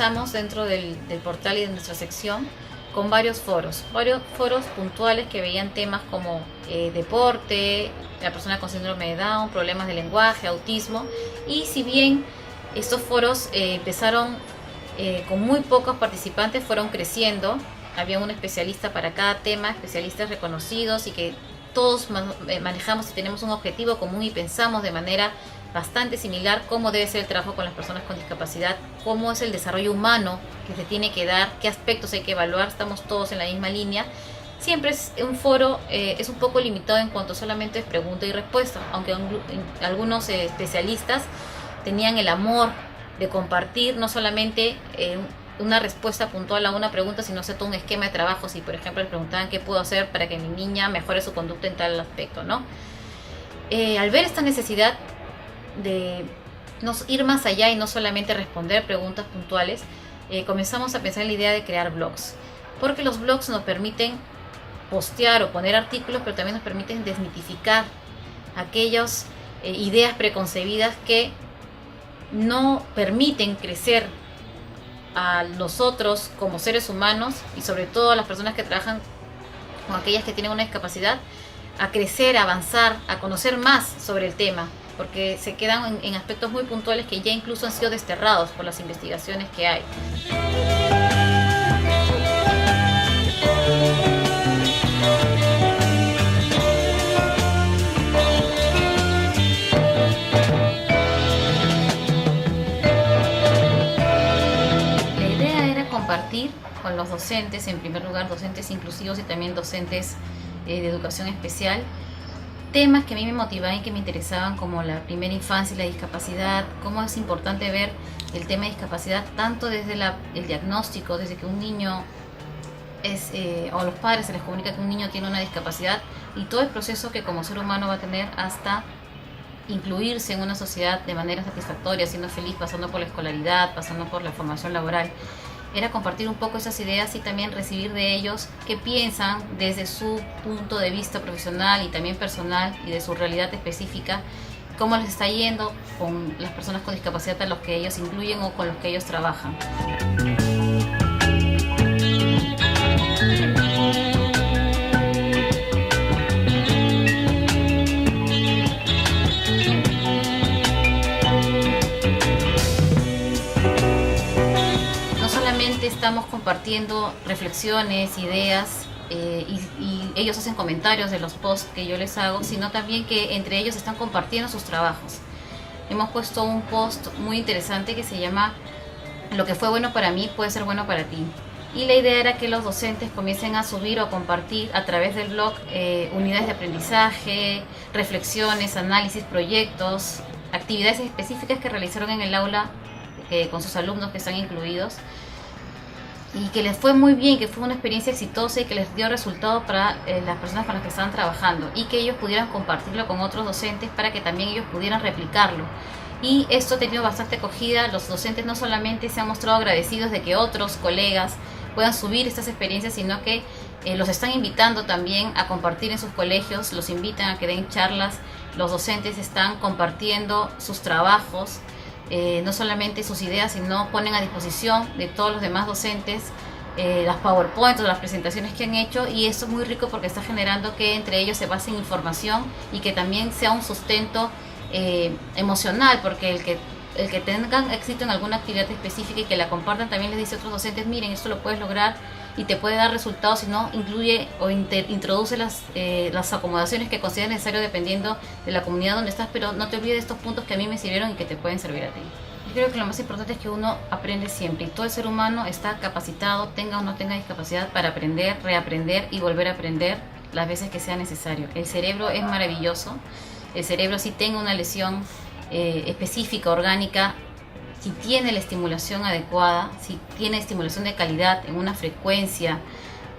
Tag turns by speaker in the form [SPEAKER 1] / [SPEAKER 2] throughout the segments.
[SPEAKER 1] comenzamos dentro del portal y de nuestra sección con varios foros puntuales que veían temas como deporte, la persona con síndrome de Down, problemas de lenguaje, autismo. Y si bien estos foros empezaron con muy pocos participantes, fueron creciendo. Había un especialista para cada tema, especialistas reconocidos y que todos manejamos y tenemos un objetivo común y pensamos de manera bastante similar cómo debe ser el trabajo con las personas con discapacidad, cómo es el desarrollo humano que se tiene que dar, qué aspectos hay que evaluar. Estamos todos en la misma línea. Siempre es un foro, es un poco limitado en cuanto solamente es pregunta y respuesta, aunque algunos especialistas tenían el amor de compartir no solamente una respuesta puntual a una pregunta, sino hacer todo un esquema de trabajo. Si por ejemplo les preguntaban qué puedo hacer para que mi niña mejore su conducta en tal aspecto, ¿no? Al ver esta necesidad de ir más allá y no solamente responder preguntas puntuales, comenzamos a pensar en la idea de crear blogs, porque los blogs nos permiten postear o poner artículos, pero también nos permiten desmitificar aquellas ideas preconcebidas que no permiten crecer a nosotros como seres humanos, y sobre todo a las personas que trabajan con aquellas que tienen una discapacidad, a crecer, a avanzar, a conocer más sobre el tema, porque se quedan en aspectos muy puntuales que ya incluso han sido desterrados por las investigaciones que hay. La idea era compartir con los docentes, en primer lugar docentes inclusivos y también docentes de educación especial, temas que a mí me motivaban y que me interesaban, como la primera infancia y la discapacidad, cómo es importante ver el tema de discapacidad tanto desde el diagnóstico, desde que un niño o a los padres se les comunica que un niño tiene una discapacidad, y todo el proceso que como ser humano va a tener hasta incluirse en una sociedad de manera satisfactoria, siendo feliz, pasando por la escolaridad, pasando por la formación laboral. Era compartir un poco esas ideas y también recibir de ellos qué piensan desde su punto de vista profesional y también personal y de su realidad específica, cómo les está yendo con las personas con discapacidad a los que ellos incluyen o con los que ellos trabajan. Estamos compartiendo reflexiones, ideas, y ellos hacen comentarios de los posts que yo les hago, sino también que entre ellos están compartiendo sus trabajos. Hemos puesto un post muy interesante que se llama "Lo que fue bueno para mí puede ser bueno para ti", y la idea era que los docentes comiencen a subir o compartir a través del blog unidades de aprendizaje, reflexiones, análisis, proyectos, actividades específicas que realizaron en el aula con sus alumnos que están incluidos, y que les fue muy bien, que fue una experiencia exitosa y que les dio resultados para las personas con las que estaban trabajando, y que ellos pudieran compartirlo con otros docentes para que también ellos pudieran replicarlo. Y esto ha tenido bastante acogida. Los docentes no solamente se han mostrado agradecidos de que otros colegas puedan subir estas experiencias, sino que los están invitando también a compartir en sus colegios, los invitan a que den charlas. Los docentes están compartiendo sus trabajos, no solamente sus ideas, sino ponen a disposición de todos los demás docentes las PowerPoint o las presentaciones que han hecho, y esto es muy rico porque está generando que entre ellos se pasen información y que también sea un sustento emocional, porque el que tengan éxito en alguna actividad específica y que la compartan también les dice a otros docentes: miren, esto lo puedes lograr y te puede dar resultados si no incluye o introduce las acomodaciones que consideres necesario dependiendo de la comunidad donde estás, pero no te olvides de estos puntos que a mí me sirvieron y que te pueden servir a ti. Yo creo que lo más importante es que uno aprende siempre, y todo el ser humano está capacitado, tenga o no tenga discapacidad, para aprender, reaprender y volver a aprender las veces que sea necesario. El cerebro es maravilloso. El cerebro, si tenga una lesión específica, orgánica, si tiene la estimulación adecuada, si tiene estimulación de calidad en una frecuencia,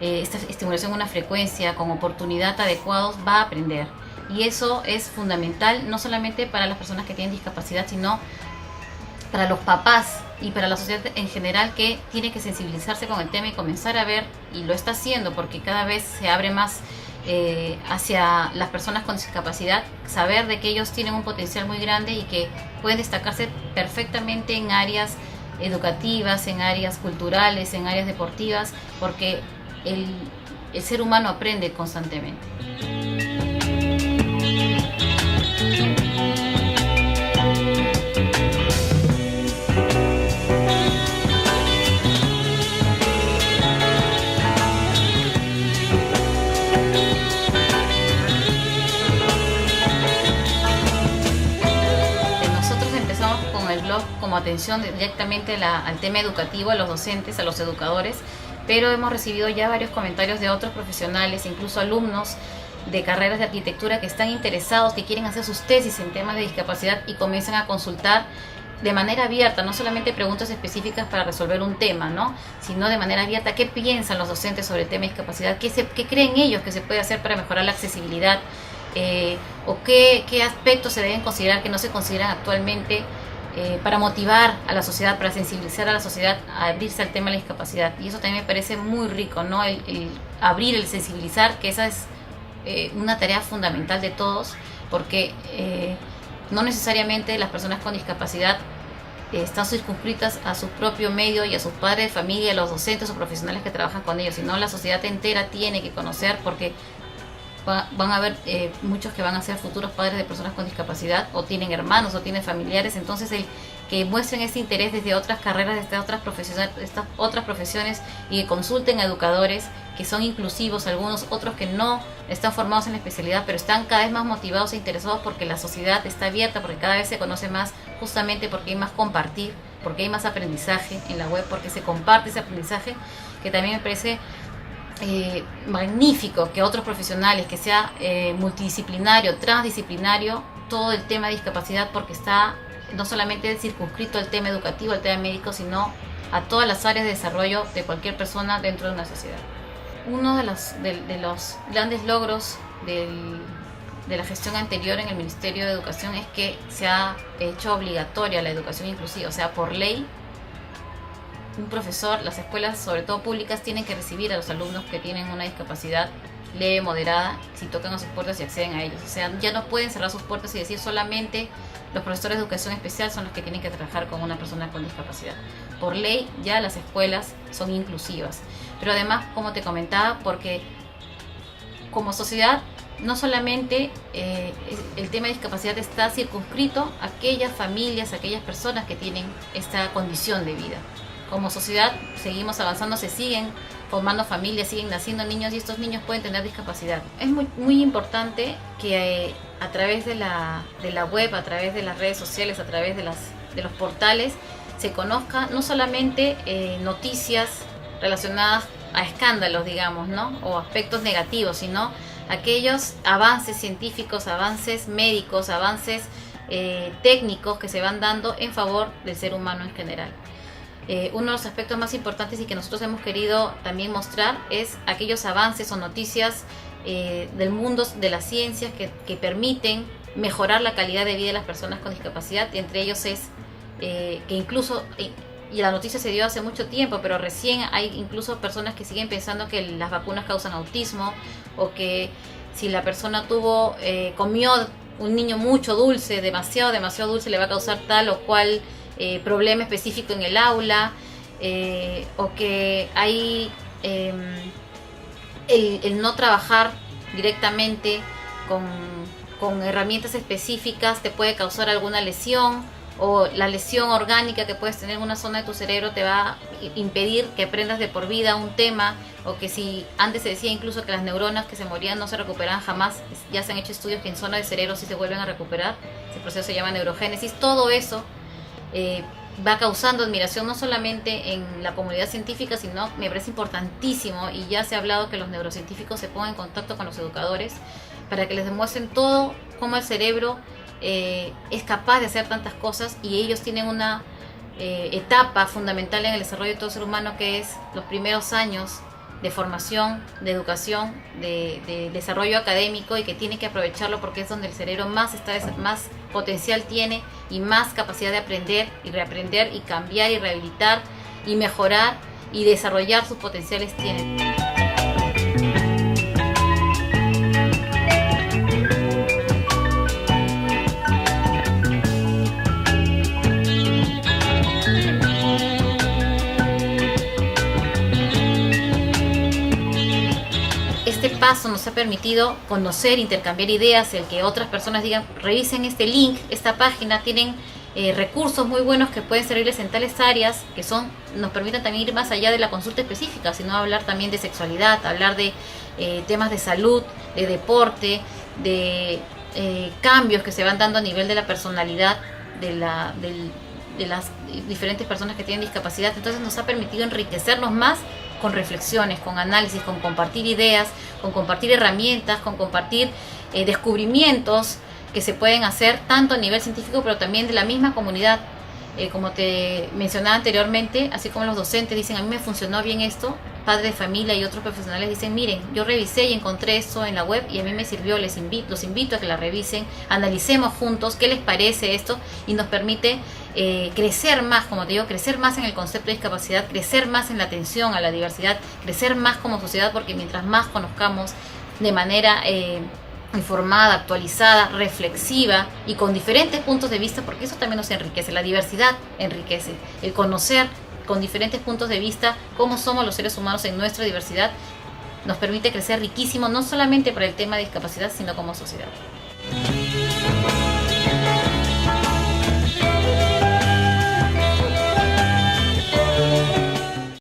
[SPEAKER 1] esta estimulación en una frecuencia con oportunidad adecuados, va a aprender. Y eso es fundamental, no solamente para las personas que tienen discapacidad, sino para los papás y para la sociedad en general, que tiene que sensibilizarse con el tema y comenzar a ver, y lo está haciendo porque cada vez se abre más hacia las personas con discapacidad, saber de que ellos tienen un potencial muy grande y que pueden destacarse perfectamente en áreas educativas, en áreas culturales, en áreas deportivas, porque el ser humano aprende constantemente. El blog como atención directamente al tema educativo, a los docentes, a los educadores, pero hemos recibido ya varios comentarios de otros profesionales, incluso alumnos de carreras de arquitectura que están interesados, que quieren hacer sus tesis en temas de discapacidad y comienzan a consultar de manera abierta, no solamente preguntas específicas para resolver un tema, ¿no?, sino de manera abierta qué piensan los docentes sobre el tema de discapacidad, qué creen ellos que se puede hacer para mejorar la accesibilidad, o qué aspectos se deben considerar que no se consideran actualmente, para motivar a la sociedad, para sensibilizar a la sociedad a abrirse al tema de la discapacidad. Y eso también me parece muy rico, ¿no?, el abrir, el sensibilizar, que esa es una tarea fundamental de todos, porque no necesariamente las personas con discapacidad están circunscritas a su propio medio y a sus padres de familia, a los docentes o profesionales que trabajan con ellos, sino la sociedad entera tiene que conocer, porque van a haber muchos que van a ser futuros padres de personas con discapacidad, o tienen hermanos o tienen familiares. Entonces el que muestren ese interés desde otras carreras, desde estas otras profesiones, y que consulten a educadores que son inclusivos, algunos otros que no están formados en la especialidad, pero están cada vez más motivados e interesados porque la sociedad está abierta, porque cada vez se conoce más, justamente porque hay más compartir, porque hay más aprendizaje en la web, porque se comparte ese aprendizaje, que también me parece magnífico que otros profesionales, que sea multidisciplinario, transdisciplinario, todo el tema de discapacidad, porque está no solamente circunscrito al tema educativo, al tema médico, sino a todas las áreas de desarrollo de cualquier persona dentro de una sociedad. Uno de los grandes logros de la gestión anterior en el Ministerio de Educación es que se ha hecho obligatoria la educación inclusiva, o sea, por ley, un profesor, las escuelas, sobre todo públicas, tienen que recibir a los alumnos que tienen una discapacidad leve, moderada, si tocan a sus puertas y acceden a ellos. O sea, ya no pueden cerrar sus puertas y decir solamente los profesores de educación especial son los que tienen que trabajar con una persona con discapacidad. Por ley, ya las escuelas son inclusivas. Pero además, como te comentaba, porque como sociedad, no solamente el tema de discapacidad está circunscrito a aquellas familias, a aquellas personas que tienen esta condición de vida. Como sociedad seguimos avanzando, se siguen formando familias, siguen naciendo niños, y estos niños pueden tener discapacidad. Es muy importante que a través de la web, a través de las redes sociales, a través de los portales, se conozca no solamente noticias relacionadas a escándalos, digamos, ¿no?, o aspectos negativos, sino aquellos avances científicos, avances médicos, avances técnicos que se van dando en favor del ser humano en general. Uno de los aspectos más importantes y que nosotros hemos querido también mostrar es aquellos avances o noticias del mundo de las ciencias que permiten mejorar la calidad de vida de las personas con discapacidad. Y entre ellos es que incluso, y la noticia se dio hace mucho tiempo, pero recién hay incluso personas que siguen pensando que las vacunas causan autismo, o que si la persona comió un niño mucho dulce, demasiado dulce, le va a causar tal o cual problema específico en el aula, o que hay el no trabajar directamente con herramientas específicas te puede causar alguna lesión, o la lesión orgánica que puedes tener en una zona de tu cerebro te va a impedir que aprendas de por vida un tema, o que si antes se decía incluso que las neuronas que se morían no se recuperaban jamás, ya se han hecho estudios que en zona de cerebro sí se vuelven a recuperar, ese proceso se llama neurogénesis. Todo eso va causando admiración no solamente en la comunidad científica, sino me parece importantísimo, y ya se ha hablado, que los neurocientíficos se pongan en contacto con los educadores para que les demuestren todo, cómo el cerebro es capaz de hacer tantas cosas, y ellos tienen una etapa fundamental en el desarrollo de todo ser humano, que es los primeros años de formación, de educación, de desarrollo académico, y que tienen que aprovecharlo porque es donde el cerebro más potencial tiene, y más capacidad de aprender y reaprender y cambiar y rehabilitar y mejorar y desarrollar sus potenciales tiene. paso nos ha permitido conocer, intercambiar ideas, el que otras personas digan, revisen este link, esta página, tienen recursos muy buenos que pueden servirles en tales áreas, que nos permiten también ir más allá de la consulta específica, sino hablar también de sexualidad, hablar de temas de salud, de deporte, de cambios que se van dando a nivel de la personalidad de las diferentes personas que tienen discapacidad. Entonces nos ha permitido enriquecernos más con reflexiones, con análisis, con compartir ideas, con compartir herramientas, con compartir descubrimientos que se pueden hacer tanto a nivel científico, pero también de la misma comunidad. Como te mencionaba anteriormente, así como los docentes dicen, a mí me funcionó bien esto, padres de familia y otros profesionales dicen, miren, yo revisé y encontré esto en la web y a mí me sirvió, los invito a que la revisen, analicemos juntos qué les parece esto, y nos permite crecer más, como te digo, crecer más en el concepto de discapacidad, crecer más en la atención a la diversidad, crecer más como sociedad, porque mientras más conozcamos de manera informada, actualizada, reflexiva y con diferentes puntos de vista, porque eso también nos enriquece, la diversidad enriquece, el conocer con diferentes puntos de vista cómo somos los seres humanos en nuestra diversidad, nos permite crecer riquísimo, no solamente para el tema de discapacidad, sino como sociedad.